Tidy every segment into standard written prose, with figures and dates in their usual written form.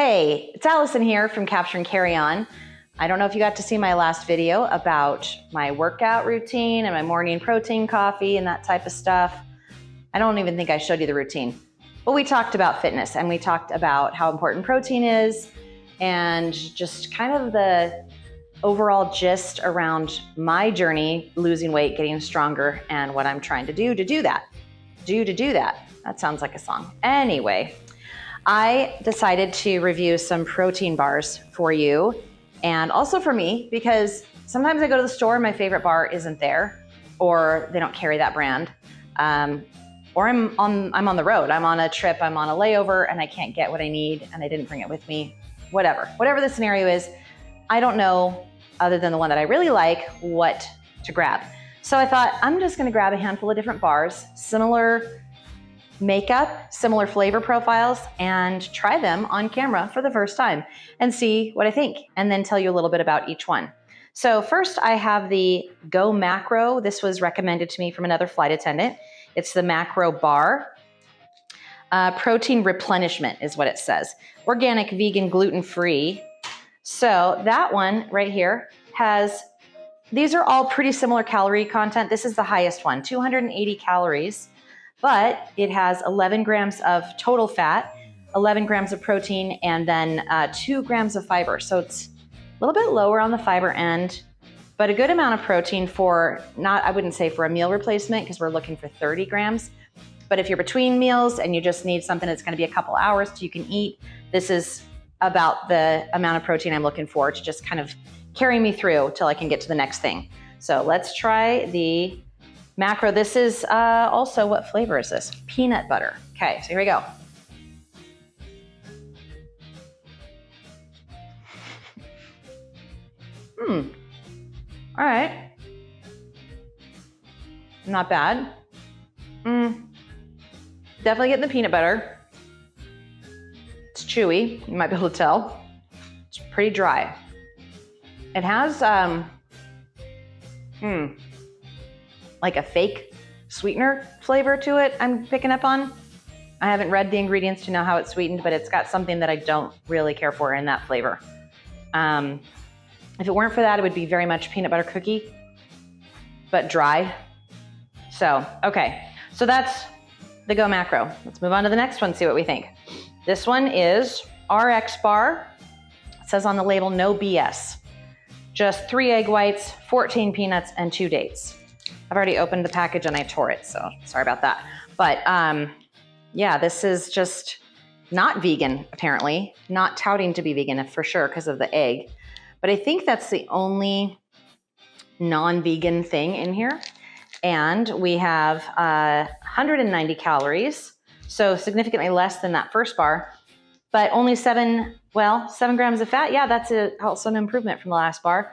Hey, it's Alison here from Capture and Carry On. I don't know if you got to see my last video about my workout routine and my morning protein coffee and that type of stuff. I don't even think I showed you the routine. But we talked about fitness and we talked about how important protein is and just kind of the overall gist around my journey losing weight, getting stronger, and what I'm trying to do that. That sounds like a song. Anyway, I decided to review some protein bars for you and also for me, because sometimes I go to the store and my favorite bar isn't there, or they don't carry that brand, or I'm on the road, I'm on a trip, I'm on a layover, and I can't get what I need, and I didn't bring it with me. Whatever the scenario is, I don't know, other than the one that I really like, what to grab. So I thought I'm just going to grab a handful of different bars, similar makeup, similar flavor profiles, and try them on camera for the first time and see what I think, and then tell you a little bit about each one. So first I have the Go Macro. This was recommended to me from another flight attendant. It's the Macro Bar. Protein replenishment is what it says. Organic, vegan, gluten-free. So that one right here these are all pretty similar calorie content. This is the highest one, 280 calories. But it has 11 grams of total fat, 11 grams of protein, and then 2 grams of fiber. So it's a little bit lower on the fiber end, but a good amount of protein for I wouldn't say for a meal replacement, because we're looking for 30 grams. But if you're between meals and you just need something that's going to be a couple hours till you can eat, this is about the amount of protein I'm looking for to just kind of carry me through till I can get to the next thing. So let's try the Macro. This is also, what flavor is this? Peanut butter. Okay, so here we go. All right. Not bad. Definitely getting the peanut butter. It's chewy, you might be able to tell. It's pretty dry. It has, like a fake sweetener flavor to it I'm picking up on. I haven't read the ingredients to know how it's sweetened, but it's got something that I don't really care for in that flavor. If it weren't for that, it would be very much peanut butter cookie, but dry. So, okay. So that's the Go Macro. Let's move on to the next one, see what we think. This one is RX Bar. It says on the label, no BS. Just 3 egg whites, 14 peanuts, and 2 dates. I've already opened the package and I tore it, so sorry about that. But yeah, this is just not vegan, apparently. Not touting to be vegan for sure because of the egg. But I think that's the only non-vegan thing in here. And we have 190 calories, so significantly less than that first bar, but only 7 grams of fat. Yeah, that's also an improvement from the last bar.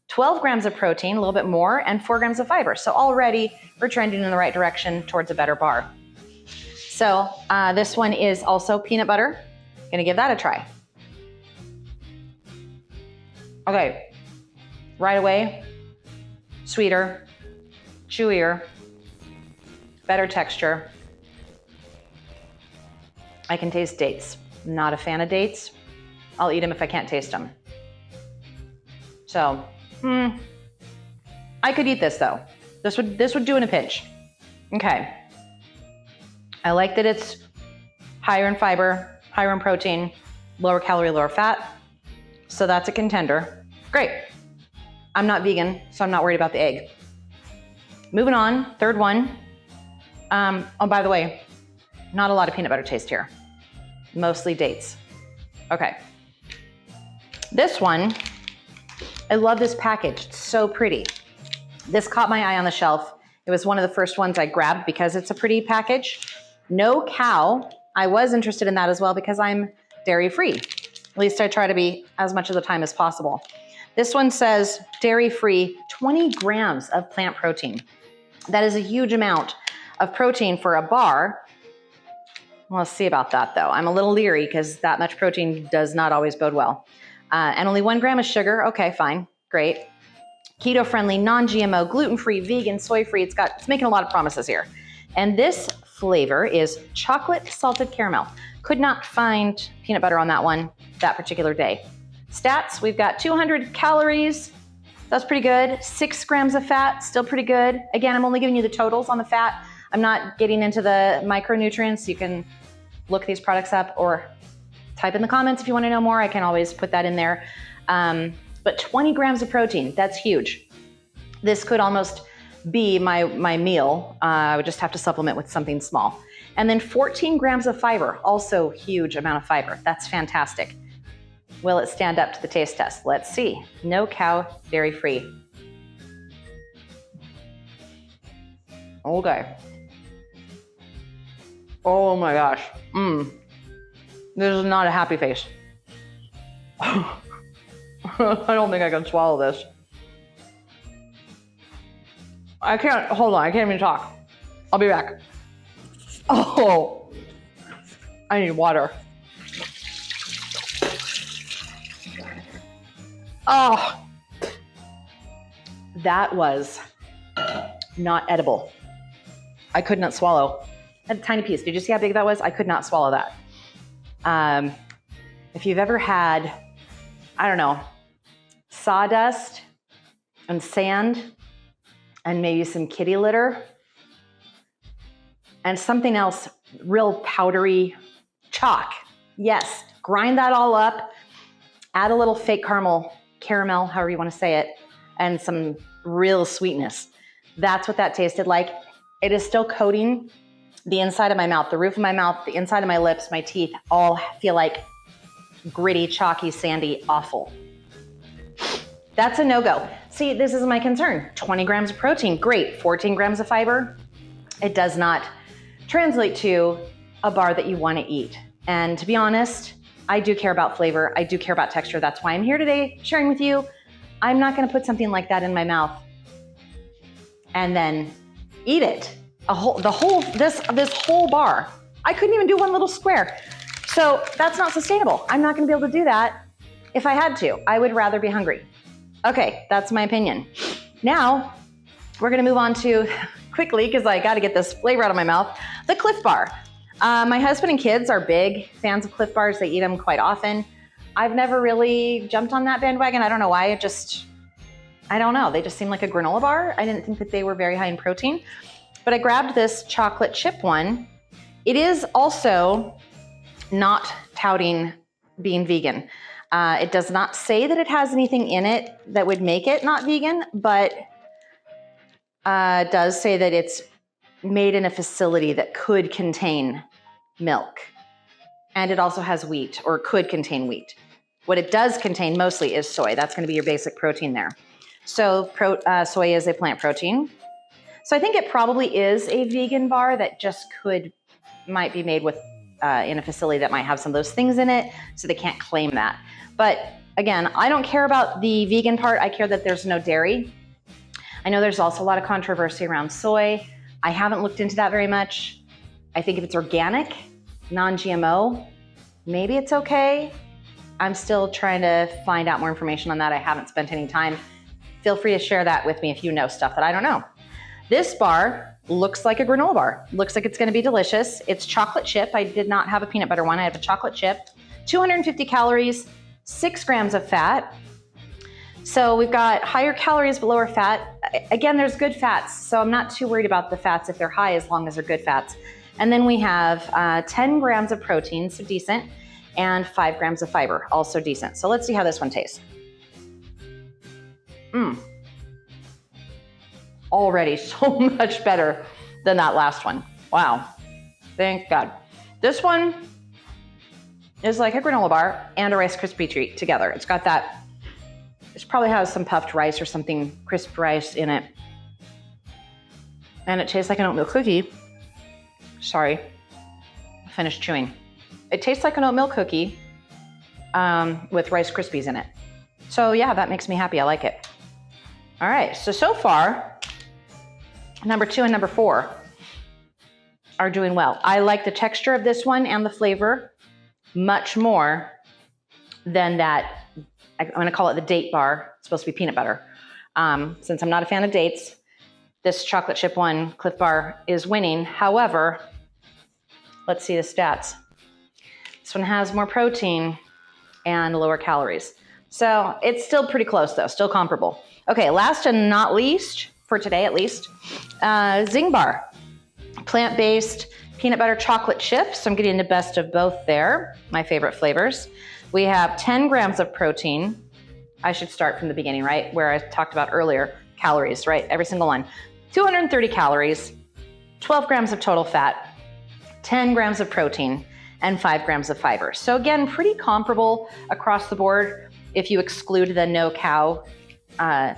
12 grams of protein, a little bit more, and 4 grams of fiber. So already we're trending in the right direction towards a better bar. So this one is also peanut butter. Gonna give that a try. Okay, right away, sweeter, chewier, better texture. I can taste dates. Not a fan of dates. I'll eat them if I can't taste them. So, I could eat this though. This would do in a pinch. Okay. I like that it's higher in fiber, higher in protein, lower calorie, lower fat. So that's a contender. Great. I'm not vegan, so I'm not worried about the egg. Moving on, third one. Oh, by the way, not a lot of peanut butter taste here. Mostly dates. Okay. This one, I love this package. It's so pretty. This caught my eye on the shelf. It was one of the first ones I grabbed because it's a pretty package. No cow. I was interested in that as well because I'm dairy-free. At least I try to be as much of the time as possible. This one says dairy-free, 20 grams of plant protein. That is a huge amount of protein for a bar. Well, let's see about that though. I'm a little leery because that much protein does not always bode well. And only 1 gram of sugar. Okay, fine, great. Keto-friendly, non-GMO, gluten-free, vegan, soy-free. It's making a lot of promises here. And this flavor is chocolate salted caramel. Could not find peanut butter on that one that particular day. Stats, we've got 200 calories. That's pretty good. 6 grams of fat, still pretty good. Again, I'm only giving you the totals on the fat. I'm not getting into the micronutrients. You can look these products up or type in the comments if you want to know more. I can always put that in there. But 20 grams of protein, that's huge. This could almost be my meal. I would just have to supplement with something small. And then 14 grams of fiber, also huge amount of fiber. That's fantastic. Will it stand up to the taste test? Let's see. No cow, dairy free. Okay. Oh my gosh. This is not a happy face. I don't think I can swallow this. Hold on, I can't even talk. I'll be back. Oh, I need water. Oh, that was not edible. I could not swallow. A tiny piece. Did you see how big that was? I could not swallow that. If you've ever had, I don't know, sawdust and sand and maybe some kitty litter and something else, real powdery chalk. Yes, grind that all up, add a little fake caramel, however you want to say it, and some real sweetness. That's what that tasted like. It is still coating the inside of my mouth, the roof of my mouth, the inside of my lips, my teeth all feel like gritty, chalky, sandy, awful. That's a no-go. See, this is my concern. 20 grams of protein, great. 14 grams of fiber. It does not translate to a bar that you want to eat. And to be honest, I do care about flavor. I do care about texture. That's why I'm here today sharing with you. I'm not going to put something like that in my mouth and then eat it. This whole bar. I couldn't even do one little square. So that's not sustainable. I'm not going to be able to do that if I had to. I would rather be hungry. Okay, that's my opinion. Now, we're going to move on to, quickly, because I got to get this flavor out of my mouth, the Cliff Bar. My husband and kids are big fans of Cliff Bars. They eat them quite often. I've never really jumped on that bandwagon. I don't know why. I don't know. They just seem like a granola bar. I didn't think that they were very high in protein. But I grabbed this chocolate chip one. It is also not touting being vegan. It does not say that it has anything in it that would make it not vegan, but it does say that it's made in a facility that could contain milk. And it also has wheat, or could contain wheat. What it does contain mostly is soy. That's going to be your basic protein there. So soy is a plant protein. So I think it probably is a vegan bar that just might be made with in a facility that might have some of those things in it, so they can't claim that. But again, I don't care about the vegan part. I care that there's no dairy. I know there's also a lot of controversy around soy. I haven't looked into that very much. I think if it's organic, non-GMO, maybe it's okay. I'm still trying to find out more information on that. I haven't spent any time. Feel free to share that with me if you know stuff that I don't know. This bar looks like a granola bar. Looks like it's going to be delicious. It's chocolate chip. I did not have a peanut butter one. I have a chocolate chip. 250 calories, 6 grams of fat. So we've got higher calories but lower fat. Again, there's good fats, so I'm not too worried about the fats if they're high as long as they're good fats. And then we have 10 grams of protein, so decent, and 5 grams of fiber, also decent. So let's see how this one tastes. Already so much better than that last one. Wow. Thank God. This one is like a granola bar and a Rice Krispie treat together. It's got that, it probably has some puffed rice or something, crisp rice in it. And it tastes like an oatmeal cookie. Sorry, I finished chewing. It tastes like an oatmeal cookie with Rice Krispies in it. So yeah, that makes me happy. I like it. All right, so far, number 2 and number 4 are doing well. I like the texture of this one and the flavor much more than that. I'm gonna call it the date bar. It's supposed to be peanut butter. Since I'm not a fan of dates, this chocolate chip one, Cliff Bar, is winning. However, let's see the stats. This one has more protein and lower calories. So it's still pretty close though, still comparable. Okay, last and not least, for today at least, Zing Bar. Plant-based peanut butter chocolate chips. I'm getting the best of both there, my favorite flavors. We have 10 grams of protein. I should start from the beginning, right? Where I talked about earlier, calories, right? Every single one. 230 calories, 12 grams of total fat, 10 grams of protein, and 5 grams of fiber. So again, pretty comparable across the board if you exclude the no cow. I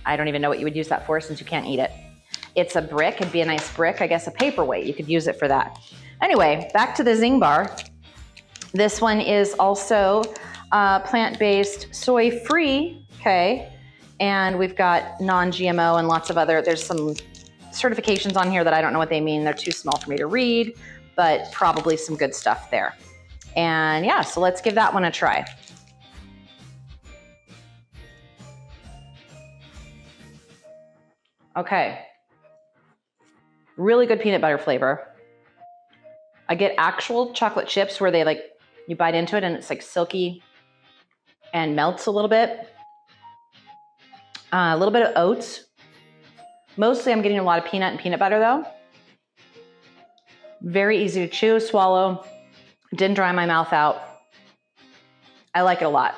don't even know what you would use that for since you can't eat it. It's a brick, it'd be a nice brick, I guess a paperweight, you could use it for that. Anyway, back to the Zing Bar. This one is also plant-based, soy-free, okay? And we've got non-GMO and lots of other, there's some certifications on here that I don't know what they mean. They're too small for me to read, but probably some good stuff there. And yeah, so let's give that one a try. Okay. Really good peanut butter flavor. I get actual chocolate chips where they like, you bite into it and it's like silky and melts a little bit. A little bit of oats. Mostly I'm getting a lot of peanut and peanut butter though. Very easy to chew, swallow. Didn't dry my mouth out. I like it a lot.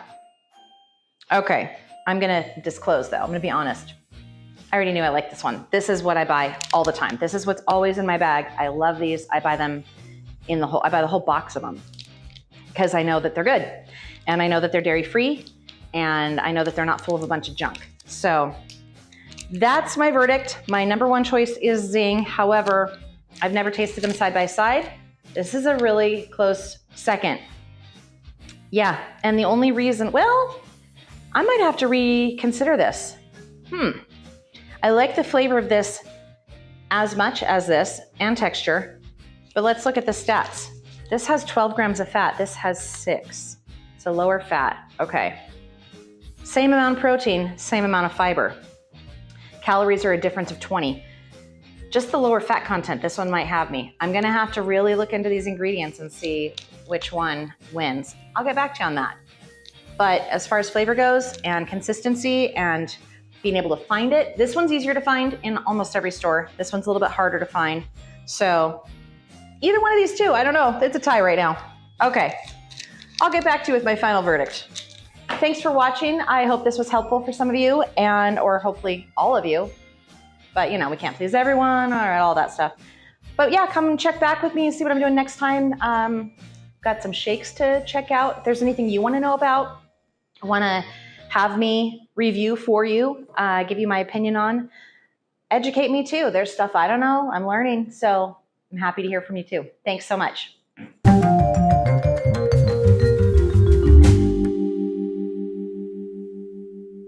Okay, I'm gonna disclose though, I'm gonna be honest. I already knew I liked this one. This is what I buy all the time. This is what's always in my bag. I love these. I buy them I buy the whole box of them because I know that they're good and I know that they're dairy free and I know that they're not full of a bunch of junk. So that's my verdict. My number one choice is Zing. However, I've never tasted them side by side. This is a really close second. Yeah, and the only reason, well, I might have to reconsider this. I like the flavor of this as much as this and texture, but let's look at the stats. This has 12 grams of fat. This has 6. It's a lower fat. Okay. Same amount of protein, same amount of fiber. Calories are a difference of 20. Just the lower fat content, this one might have me. I'm gonna have to really look into these ingredients and see which one wins. I'll get back to you on that. But as far as flavor goes and consistency and being able to find it, this one's easier to find in almost every store. This one's a little bit harder to find. So either one of these two, I don't know. It's a tie right now. Okay, I'll get back to you with my final verdict. Thanks for watching. I hope this was helpful for some of you or hopefully all of you. But you know, we can't please everyone or all that stuff. But yeah, come and check back with me and see what I'm doing next time. Got some shakes to check out. If there's anything you want to know about, want to have me review for you, give you my opinion on, educate me too. There's stuff I don't know, I'm learning. So I'm happy to hear from you too. Thanks so much.